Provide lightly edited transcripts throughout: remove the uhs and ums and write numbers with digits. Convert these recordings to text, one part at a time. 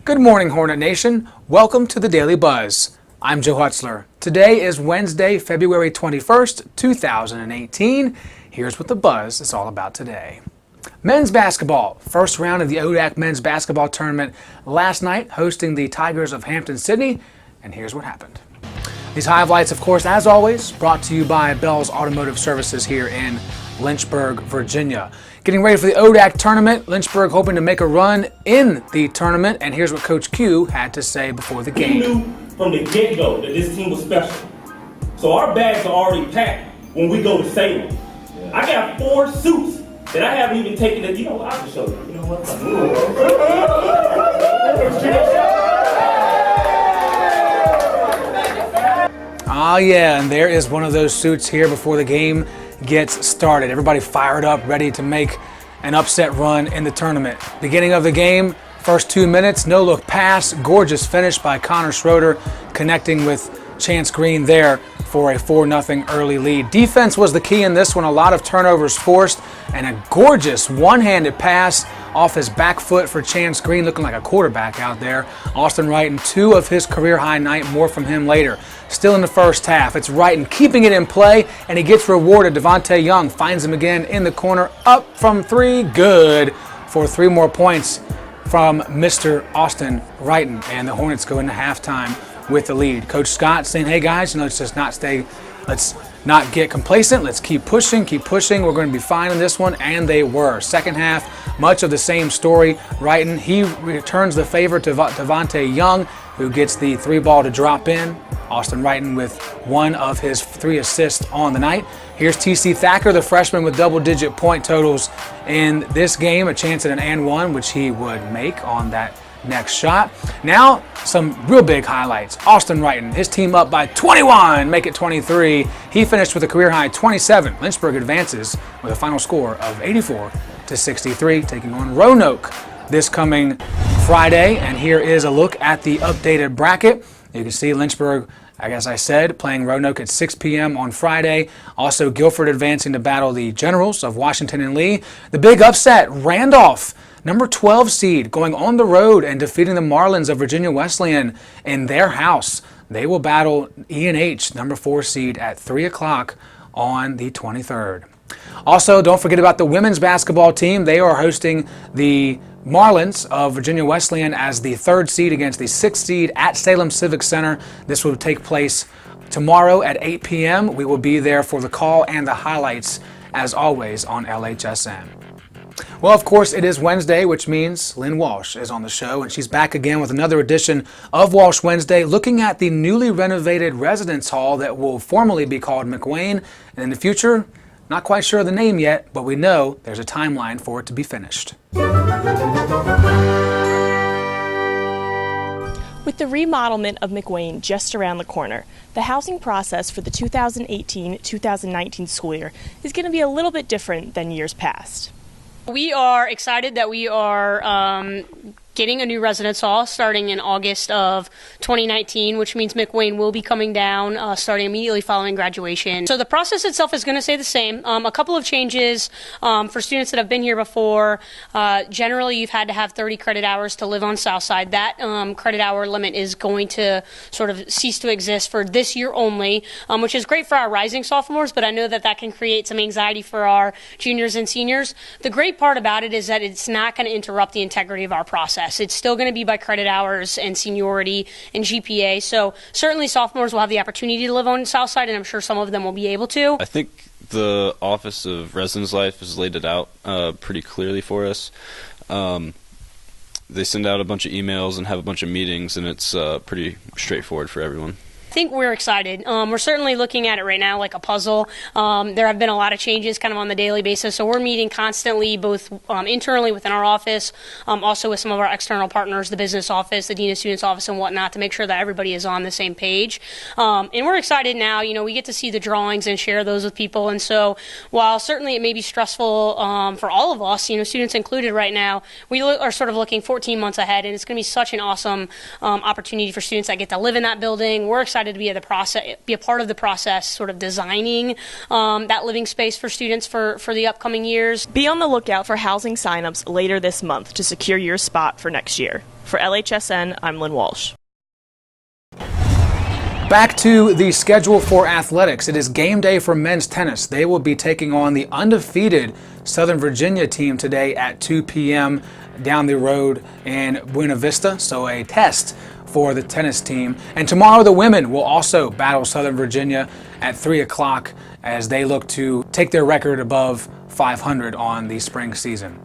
Good morning, Hornet Nation. Welcome to the Daily Buzz. I'm Joe Hutzler. Today is Wednesday, February 21st, 2018. Here's what the Buzz is all about today. Men's basketball. First round of the ODAC men's basketball tournament last night, hosting the Tigers of Hampton-Sydney. And here's what happened. These highlights, of course, as always, brought to you by Bell's Automotive Services here in Lynchburg, Virginia. Getting ready for the ODAC tournament, Lynchburg hoping to make a run in the tournament, and here's what Coach Q had to say before the game. We knew from the get-go that this team was special. So our bags are already packed when we go to Salem. Yeah. I got 4 suits that I haven't even taken it. You know what? I'll just show you. You know what? Ah, yeah, and there is one of those suits here before the game gets started. Everybody fired up, ready to make an upset run in the tournament. Beginning of the game, first 2 minutes, no-look pass, gorgeous finish by Connor Schroeder, connecting with Chance Green there for a 4-0 early lead. Defense was the key in this one, a lot of turnovers forced, and a gorgeous one-handed pass off his back foot for Chance Green, looking like a quarterback out there. Austin Wrighton, 2 of his career-high night, more from him later. Still in the first half, it's Wrighton keeping it in play, and he gets rewarded. Devontae Young finds him again in the corner, up from 3, good for 3 more points from Mr. Austin Wrighton, and the Hornets go into halftime with the lead. Coach Scott saying, hey guys, let's not get complacent. Let's keep pushing. We're going to be fine in this one, and they were. Second half, much of the same story. Wrighton, he returns the favor to Devontae Young, who gets the 3 ball to drop in. Austin Wrighton with 1 of his 3 assists on the night. Here's T.C. Thacker, the freshman, with double-digit point totals in this game. A chance at an and one, which he would make on that next shot. Now, some real big highlights. Austin Wrighton, his team up by 21, make it 23. He finished with a career-high 27. Lynchburg advances with a final score of 84-63, taking on Roanoke this coming Friday. And here is a look at the updated bracket. You can see Lynchburg, as I said, playing Roanoke at 6 p.m. on Friday. Also, Guilford advancing to battle the Generals of Washington and Lee. The big upset, Randolph, number 12 seed, going on the road and defeating the Marlins of Virginia Wesleyan in their house. They will battle E&H, number 4 seed, at 3 o'clock on the 23rd. Also, don't forget about the women's basketball team. They are hosting the Marlins of Virginia Wesleyan as the 3rd seed against the 6th seed at Salem Civic Center. This will take place tomorrow at 8 p.m. We will be there for the call and the highlights, as always, on LHSN. Well, of course, it is Wednesday, which means Lynn Walsh is on the show, and she's back again with another edition of Walsh Wednesday, looking at the newly renovated residence hall that will formally be called McWane, and in the future, not quite sure of the name yet, but we know there's a timeline for it to be finished. With the remodelement of McWane just around the corner, the housing process for the 2018-2019 school year is going to be a little bit different than years past. We are excited that we are getting a new residence hall starting in August of 2019, which means McWane will be coming down starting immediately following graduation. So the process itself is going to stay the same. A couple of changes for students that have been here before. Generally, you've had to have 30 credit hours to live on Southside. That credit hour limit is going to sort of cease to exist for this year only, which is great for our rising sophomores, but I know that that can create some anxiety for our juniors and seniors. The great part about it is that it's not going to interrupt the integrity of our process. It's still going to be by credit hours and seniority and GPA. So certainly sophomores will have the opportunity to live on Southside, and I'm sure some of them will be able to. I think the Office of Residence Life has laid it out pretty clearly for us. They send out a bunch of emails and have a bunch of meetings, and it's pretty straightforward for everyone. I think we're excited. We're certainly looking at it right now like a puzzle. There have been a lot of changes kind of on the daily basis, so we're meeting constantly both internally within our office, also with some of our external partners, the business office, the Dean of Students office and whatnot, to make sure that everybody is on the same page. And we're excited now. We get to see the drawings and share those with people, and so while certainly it may be stressful for all of us, students included right now, we are sort of looking 14 months ahead, and it's going to be such an awesome opportunity for students that get to live in that building. We're excited to be a part of the process, sort of designing that living space for students for the upcoming years. Be on the lookout for housing signups later this month to secure your spot for next year. For LHSN, I'm Lynn Walsh. Back to the schedule for athletics. It is game day for men's tennis. They will be taking on the undefeated Southern Virginia team today at 2 p.m. down the road in Buena Vista. So a test for the tennis team. And tomorrow the women will also battle Southern Virginia at 3 o'clock as they look to take their record above 500 on the spring season.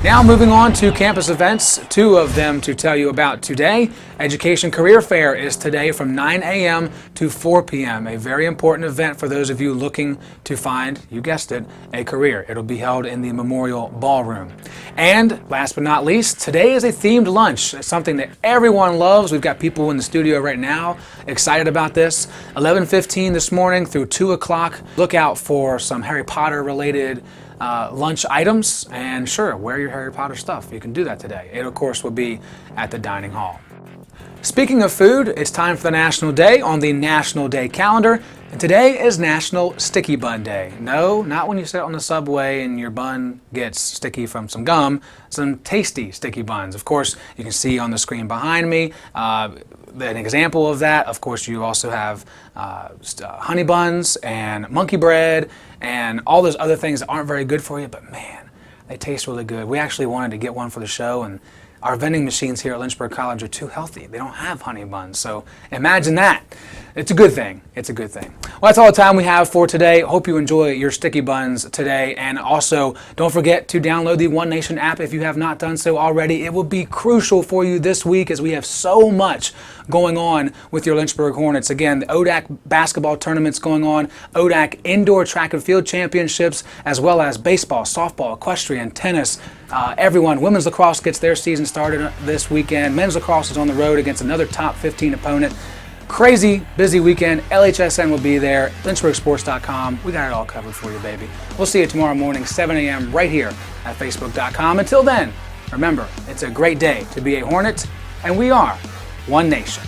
Now moving on to campus events, two of them to tell you about today. Education Career Fair is today from 9 a.m. to 4 p.m. A very important event for those of you looking to find, you guessed it, a career. It'll be held in the Memorial Ballroom. And last but not least, today is a themed lunch. It's something that everyone loves. We've got people in the studio right now excited about this. 11:15 this morning through 2 o'clock. Look out for some Harry Potter related lunch items, and sure, wear your Harry Potter stuff. You can do that today. It, of course, will be at the dining hall. Speaking of food, it's time for the National Day on the National Day calendar, and today is National Sticky Bun Day. No, not when you sit on the subway and your bun gets sticky from some gum, some tasty sticky buns. Of course, you can see on the screen behind me an example of that. Of course, you also have honey buns and monkey bread and all those other things that aren't very good for you, but man, they taste really good. We actually wanted to get one for the show, and our vending machines here at Lynchburg College are too healthy. They don't have honey buns, so imagine that. It's a good thing. It's a good thing. Well, that's all the time we have for today. Hope you enjoy your sticky buns today, and also don't forget to download the One Nation app if you have not done so already. It will be crucial for you this week as we have so much going on with your Lynchburg Hornets. Again, the ODAC basketball tournaments going on, ODAC indoor track and field championships, as well as baseball, softball, equestrian, tennis, everyone. Women's lacrosse gets their season started this weekend. Men's lacrosse is on the road against another top 15 opponent. Crazy busy weekend. LHSN will be there. LynchburgSports.com. We got it all covered for you, baby. We'll see you tomorrow morning, 7 a.m. right here at Facebook.com. Until then, remember, it's a great day to be a Hornet, and we are One Nation.